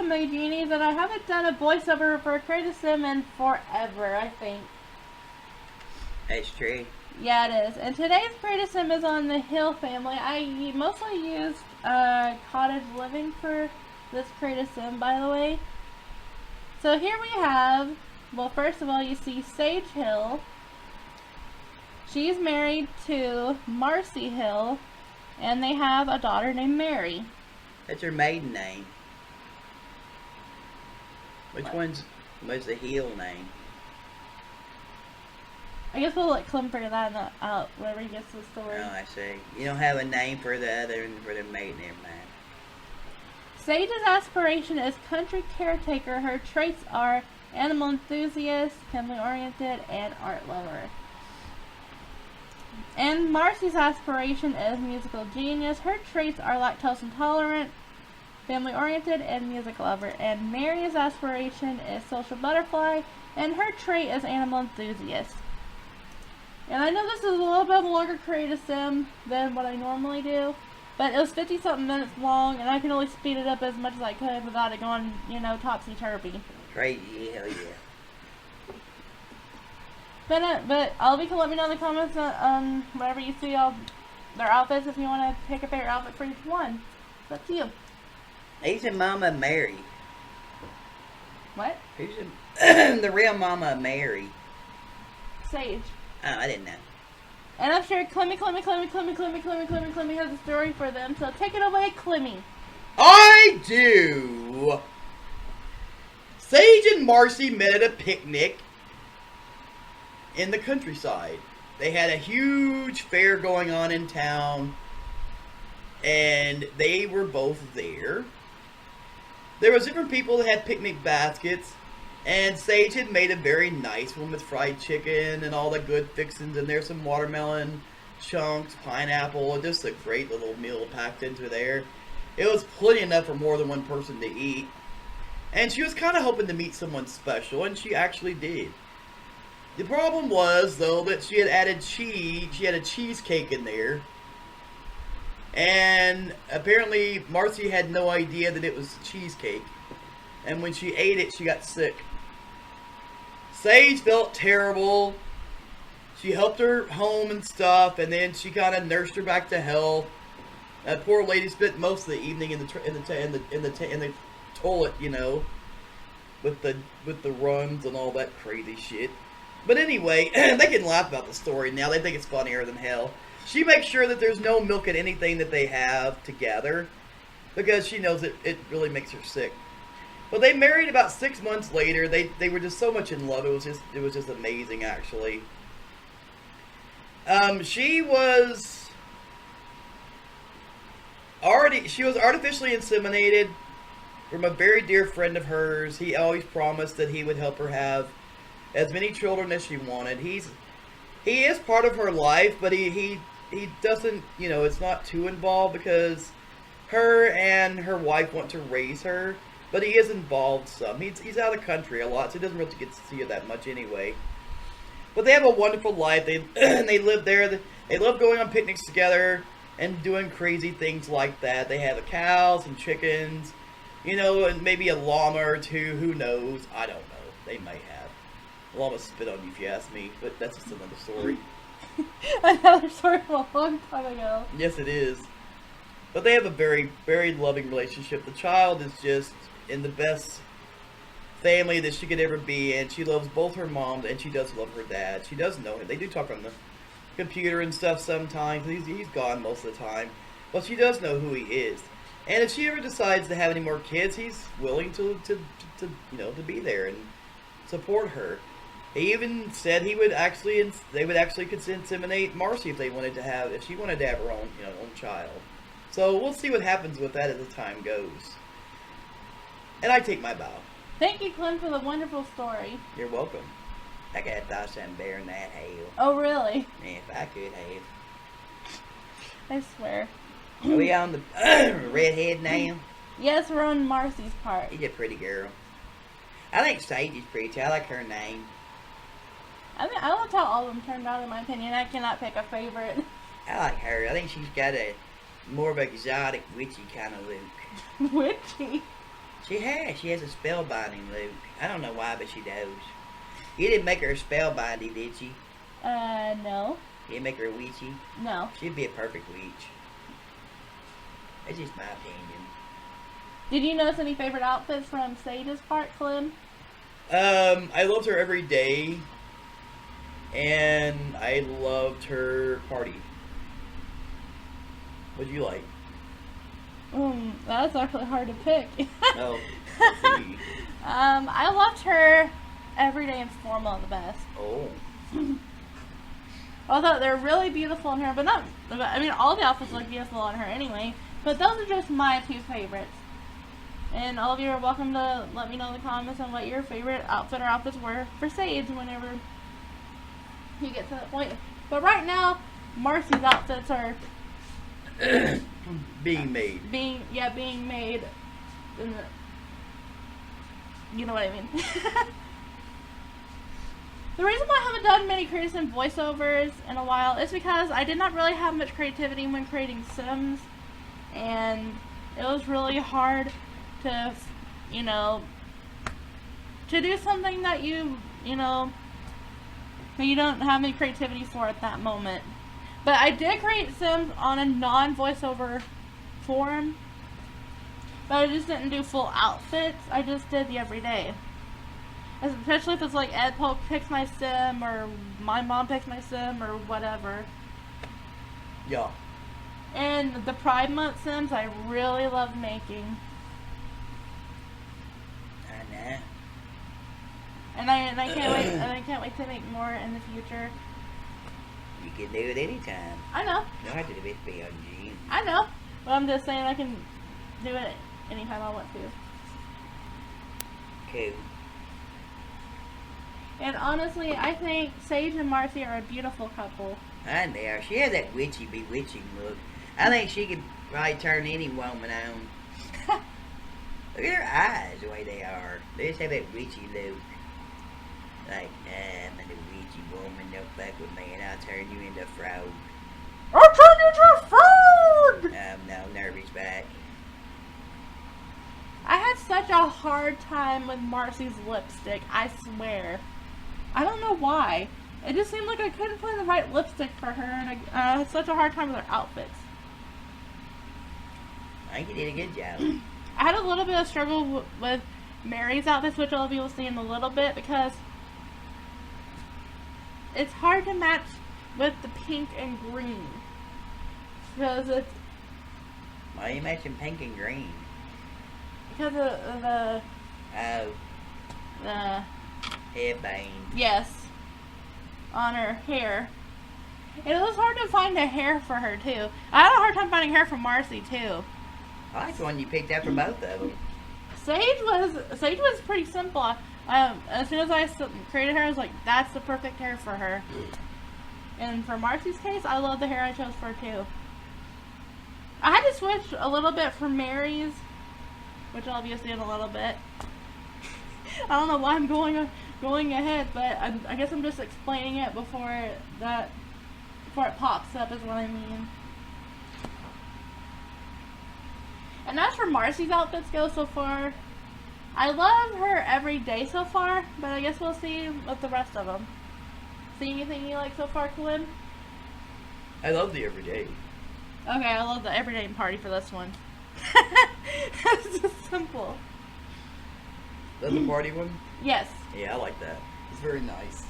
welcome, my genies, and I haven't done a voiceover for a Create a Sim in forever, I think. That's true. Yeah, it is. And today's Create a Sim is on the Hill family. I mostly used Cottage Living for this Create a Sim, by the way. So here we have, well, first of all, you see Sage Hill. She's married to Marcy Hill, and they have a daughter named Mary. That's her maiden name. Which was the Hill name? I guess we'll let Clem figure that out whenever he gets to the story. Oh, I see. You don't have a name for the other and for the maiden name, man. Sage's aspiration is country caretaker. Her traits are animal enthusiast, family-oriented, and art lover. And Marcy's aspiration is musical genius. Her traits are lactose intolerant, family-oriented, and music lover. And Mary's aspiration is social butterfly, and her trait is animal enthusiast. And I know this is a little bit of a longer Create a Sim than what I normally do, but it was 50-something minutes long, and I can only speed it up as much as I could without it going, topsy-turvy. Crazy, hell yeah. But Albie can let me know in the comments on whatever you see all their outfits if you want to pick a favorite outfit for each one. It's up to you. Who's the mama of Mary? What? Who's the real mama of Mary? Sage. Oh, I didn't know. And I'm sure Clemmy has a story for them, so take it away, Clemmy. I do! Sage and Marcy met at a picnic in the countryside. They had a huge fair going on in town, and they were both there. There was different people that had picnic baskets, and Sage had made a very nice one with fried chicken and all the good fixings in there, some watermelon chunks, pineapple, just a great little meal packed into there. It was plenty enough for more than one person to eat. And she was kind of hoping to meet someone special, and she actually did. The problem was, though, that she had added cheese. She had a cheesecake in there. And apparently Marcy had no idea that it was cheesecake. And when she ate it, she got sick. Sage felt terrible. She helped her home and stuff, and then she kind of nursed her back to health. That poor lady spent most of the evening in the toilet, with the runs and all that crazy shit. But anyway, they can laugh about the story now. They think it's funnier than hell. She makes sure that there's no milk in anything that they have together, because she knows it really makes her sick. But they married about 6 months later. They were just so much in love. It was just amazing, actually. She was artificially inseminated from a very dear friend of hers. He always promised that he would help her have as many children as she wanted. He is part of her life, but he doesn't, it's not too involved, because her and her wife want to raise her, but he is involved some. He's out of the country a lot, so he doesn't really get to see her that much anyway. But they have a wonderful life. They live there. They love going on picnics together and doing crazy things like that. They have cows and chickens, and maybe a llama or two. Who knows? I don't know. They might have. Llama spit on you if you ask me, but that's just another story. Another story from a long time ago. Yes, it is. But they have a very, very loving relationship. The child is just in the best family that she could ever be in. She loves both her moms, and she does love her dad. She does know him. They do talk on the computer and stuff sometimes. He's gone most of the time. But she does know who he is. And if she ever decides to have any more kids, he's willing to be there and support her. He even said they would actually inseminate Marcy if she wanted to have her own child. So we'll see what happens with that as the time goes. And I take my bow. Thank you, Clem, for the wonderful story. You're welcome. I could have thought something better than that, hell. Oh, really? If I could have. I swear. Are we on the redhead now? Yes, we're on Marcy's part. She's a pretty girl. I think Sage is pretty. I like her name. I loved how all of them turned out, in my opinion. I cannot pick a favorite. I like her. I think she's got a more of an exotic, witchy kind of look. Witchy? She has. She has a spellbinding, Luke. I don't know why, but she does. You didn't make her spellbinding, did you? No. You didn't make her a witchy? No. She'd be a perfect witch. That's just my opinion. Did you notice any favorite outfits from Sage's part, Clem? I loved her every day, and I loved her party. What'd you like? That's actually hard to pick. Oh, I loved her everyday and formal the best. oh, Although they're really beautiful on her, but not. I mean, all the outfits look beautiful on her anyway. But those are just my two favorites. And all of you are welcome to let me know in the comments on what your favorite outfit or outfits were for Sage whenever you get to that point. But right now, Marcy's outfits are being made. being made. In the, you know what I mean. The reason why I haven't done many creators and voiceovers in a while is because I did not really have much creativity when creating Sims, and it was really hard to, to do something that you don't have any creativity for at that moment. But I did create Sims on a non-voiceover form, but I just didn't do full outfits. I just did the everyday. Especially if it's like Ed Polk picks my sim, or my mom picks my sim, or whatever. Yeah. And the Pride Month sims I really love making. I know. And I can't wait I can't wait to make more in the future. You can do it anytime. I know. You don't have to do it beyond June. I know. But I'm just saying I can do it anytime I want to. Cool. And honestly, I think Sage and Marcy are a beautiful couple. I know. She has that witchy, bewitching look. I think she could probably turn any woman on. Look at her eyes, the way they are. They just have that witchy look. Like, I'm a witchy woman, don't fuck with me, and I'll turn you into a frog. I'll turn you into a frog! No, Nervy's back. I had such a hard time with Marcy's lipstick, I swear. I don't know why. It just seemed like I couldn't find the right lipstick for her, and I had such a hard time with her outfits. I think you did a good job. I had a little bit of struggle with Mary's outfits, which all of you will see in a little bit, because it's hard to match with the pink and green. Because it's... Why are you matching pink and green? Because of the... Oh, The... headband. Yes. On her hair. And it was hard to find a hair for her, too. I had a hard time finding hair for Marcy, too. I like the one you picked out for both of them. Sage was pretty simple. As soon as I created her, I was like, that's the perfect hair for her. And for Marcy's case, I love the hair I chose for her, too. I had to switch a little bit for Mary's, which I'll be seeing in a little bit. I don't know why I'm going ahead, but I guess I'm just explaining it before it pops up is what I mean. And as for Marcy's outfits go so far, I love her every day so far, but I guess we'll see with the rest of them. See anything you like so far, Colin? I love the everyday. Okay, I love the everyday party for this one. It's just simple. That's the party one? Yes. Yeah, I like that. It's very nice.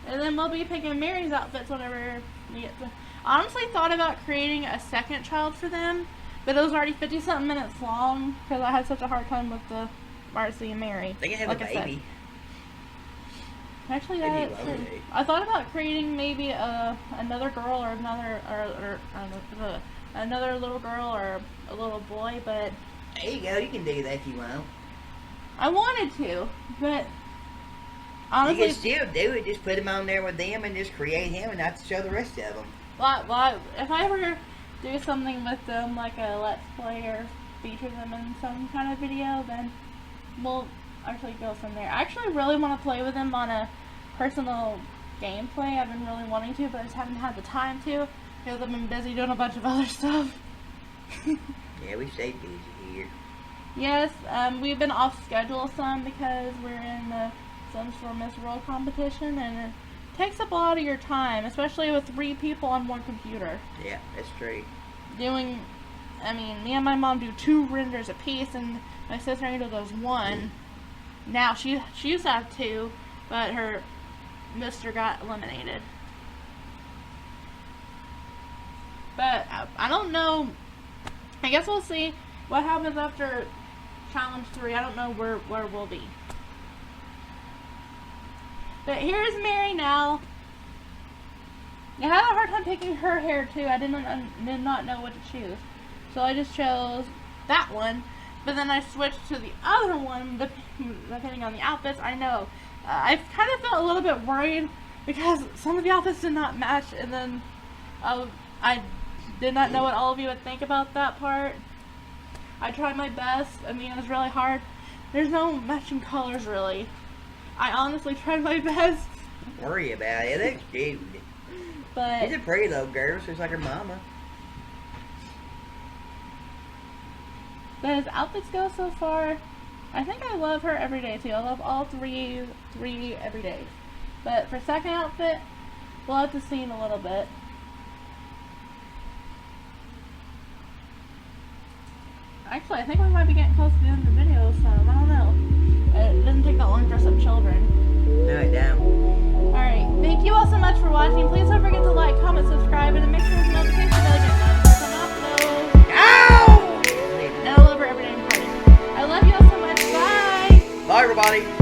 And then we'll be picking Mary's outfits whenever we get to... I honestly thought about creating a second child for them, but it was already 50-something minutes long because I had such a hard time with the Marcy and Mary. They can have like a I said. baby. Actually, That'd be that's lovely. I thought about creating maybe another girl or another little girl or a little boy, but There you go. You can do that if you want. I wanted to, but You honestly, can still do it. Just put him on there with them and just create him and not show the rest of them. if I ever do something with them, like a let's play or feature them in some kind of video, then we'll actually go from there. I actually really want to play with them on a personal gameplay. I've been really wanting to, but I just haven't had the time to because I've been busy doing a bunch of other stuff. Yeah, we stay busy here. Yes, we've been off schedule some because we're in the Sims for Miss World competition, and it takes up a lot of your time, especially with 3 people on one computer. Yeah, that's true. Me and my mom do 2 renders apiece, and my sister Angel does 1. Now, she used to have 2, but her mister got eliminated. But I don't know. I guess we'll see what happens after Challenge 3. I don't know where we'll be. But here's Mary now. I had a hard time picking her hair too. I did not know what to choose. So I just chose that one. But then I switched to the other one depending on the outfits. I know. I kind of felt a little bit worried because some of the outfits did not match. And then I did not know what all of you would think about that part. I tried my best. It was really hard. There's no matching colors really. I honestly tried my best. Don't worry about it. That's cute. But She's a pretty little girl. She's like her mama. as outfits go so far, I think I love her every day too. I love all three every day. But for second outfit, we'll have to see in a little bit. Actually, I think we might be getting close to the end of the video, so I don't know. It doesn't take that long to dress up children. No, it don't. Alright, thank you all so much for watching. Please don't forget to like, comment, subscribe, and make sure the notification bell gets on. Ow! And I love her every day in party. I love you all so much. Bye! Bye, everybody.